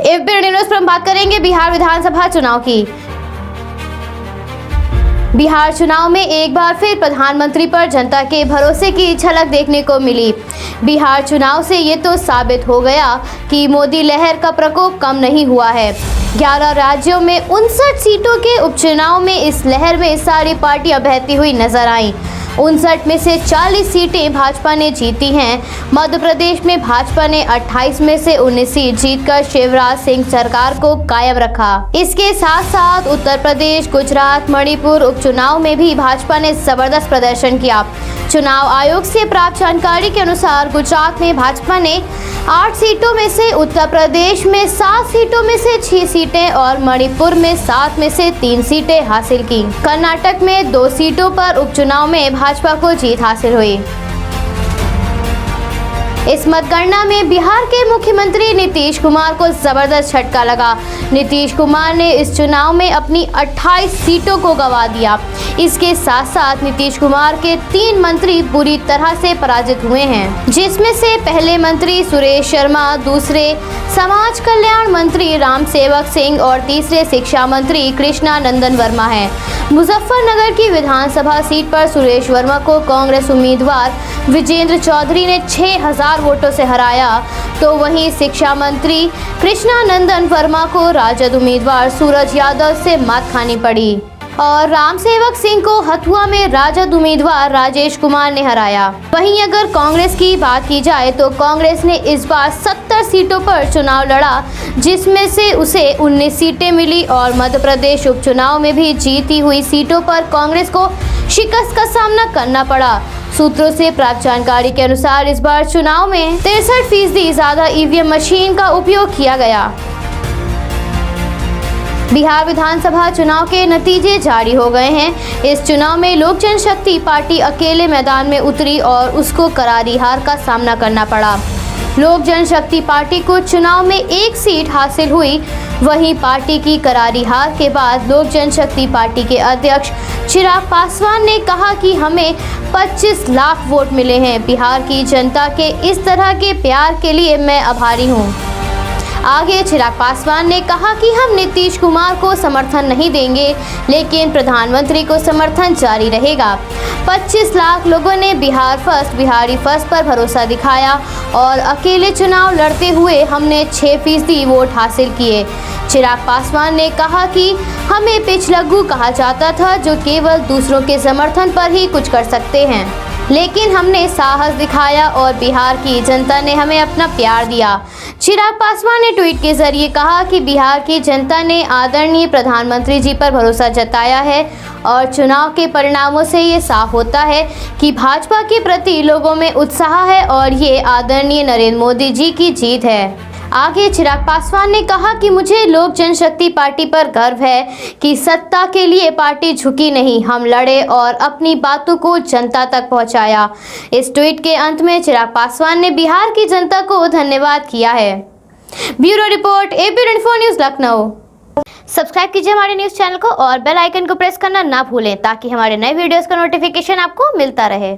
ABP news पर हम बात करेंगे बिहार विधानसभा चुनाव की। बिहार चुनाव में एक बार फिर प्रधानमंत्री पर जनता के भरोसे की झलक देखने को मिली। बिहार चुनाव से ये तो साबित हो गया कि मोदी लहर का प्रकोप कम नहीं हुआ है। 11 राज्यों में 59 सीटों के उपचुनाव में इस लहर में सारी पार्टियां बहती हुई नजर आईं। 59 में से 40 सीटें भाजपा ने जीती हैं। मध्य प्रदेश में भाजपा ने 28 में से 19 सीट जीतकर शिवराज सिंह सरकार को कायम रखा। इसके साथ साथ उत्तर प्रदेश, गुजरात, मणिपुर उपचुनाव में भी भाजपा ने जबरदस्त प्रदर्शन किया। चुनाव आयोग से प्राप्त जानकारी के अनुसार गुजरात में भाजपा ने 8 सीटों में से, उत्तर प्रदेश में 7 सीटों में से 6 सीटें और मणिपुर में 7 में से 3 सीटें हासिल की। कर्नाटक में 2 सीटों पर उपचुनाव में भाजपा को जीत हासिल हुई। इस मतगणना में बिहार के मुख्यमंत्री नीतीश कुमार को जबरदस्त झटका लगा। नीतीश कुमार ने इस चुनाव में अपनी 28 सीटों को गंवा दिया। इसके साथ साथ नीतीश कुमार के 3 मंत्री बुरी तरह से पराजित हुए हैं, जिसमें से पहले मंत्री सुरेश शर्मा, दूसरे समाज कल्याण मंत्री राम सेवक सिंह और तीसरे शिक्षा मंत्री कृष्णा नंदन वर्मा हैं। मुजफ्फरनगर की विधानसभा सीट पर सुरेश वर्मा को कांग्रेस उम्मीदवार विजेंद्र चौधरी ने 6000 वोटों से हराया, तो वहीं शिक्षा मंत्री कृष्णा नंदन वर्मा को राजद उम्मीदवार सूरज यादव से मात खानी पड़ी और राम सेवक सिंह को हथुआ में राजद उम्मीदवार राजेश कुमार ने हराया। वहीं अगर कांग्रेस की बात की जाए तो कांग्रेस ने इस बार 70 सीटों पर चुनाव लड़ा, जिसमें से उसे 19 सीटें मिली और मध्य प्रदेश उपचुनाव में भी जीती हुई सीटों पर कांग्रेस को शिकस्त का सामना करना पड़ा। सूत्रों से प्राप्त जानकारी के अनुसार इस बार चुनाव में 63% ज्यादा ईवीएम मशीन का उपयोग किया गया। बिहार विधानसभा चुनाव के नतीजे जारी हो गए हैं। इस चुनाव में लोक जनशक्ति पार्टी अकेले मैदान में उतरी और उसको करारी हार का सामना करना पड़ा। लोक जनशक्ति पार्टी को चुनाव में 1 सीट हासिल हुई। वहीं पार्टी की करारी हार के बाद लोक जनशक्ति पार्टी के अध्यक्ष चिराग पासवान ने कहा कि हमें 25 लाख वोट मिले हैं। बिहार की जनता के इस तरह के प्यार के लिए मैं आभारी हूं। आगे चिराग पासवान ने कहा कि हम नीतीश कुमार को समर्थन नहीं देंगे, लेकिन प्रधानमंत्री को समर्थन जारी रहेगा। 25 लाख लोगों ने बिहार फर्स्ट, बिहारी फर्स्ट पर भरोसा दिखाया और अकेले चुनाव लड़ते हुए हमने 6% वोट हासिल किए। चिराग पासवान ने कहा कि हमें पिछलग्गू कहा जाता था, जो केवल दूसरों के समर्थन पर ही कुछ कर सकते हैं, लेकिन हमने साहस दिखाया और बिहार की जनता ने हमें अपना प्यार दिया। चिराग पासवान ने ट्वीट के जरिए कहा कि बिहार की जनता ने आदरणीय प्रधानमंत्री जी पर भरोसा जताया है और चुनाव के परिणामों से ये साफ होता है कि भाजपा के प्रति लोगों में उत्साह है और ये आदरणीय नरेंद्र मोदी जी की जीत है। आगे चिराग पासवान ने कहा कि मुझे लोक जनशक्ति पार्टी पर गर्व है कि सत्ता के लिए पार्टी झुकी नहीं, हम लड़े और अपनी बातों को जनता तक पहुंचाया। इस ट्वीट के अंत में चिराग पासवान ने बिहार की जनता को धन्यवाद किया है। Bureau report, ABP news Lucknow. Subscribe कीजिए हमारे न्यूज़ चैनल को और बेल आइकन को प्रेस करना ना भूलें, ताकि हमारे नए वीडियोस का नोटिफिकेशन आपको मिलता रहे।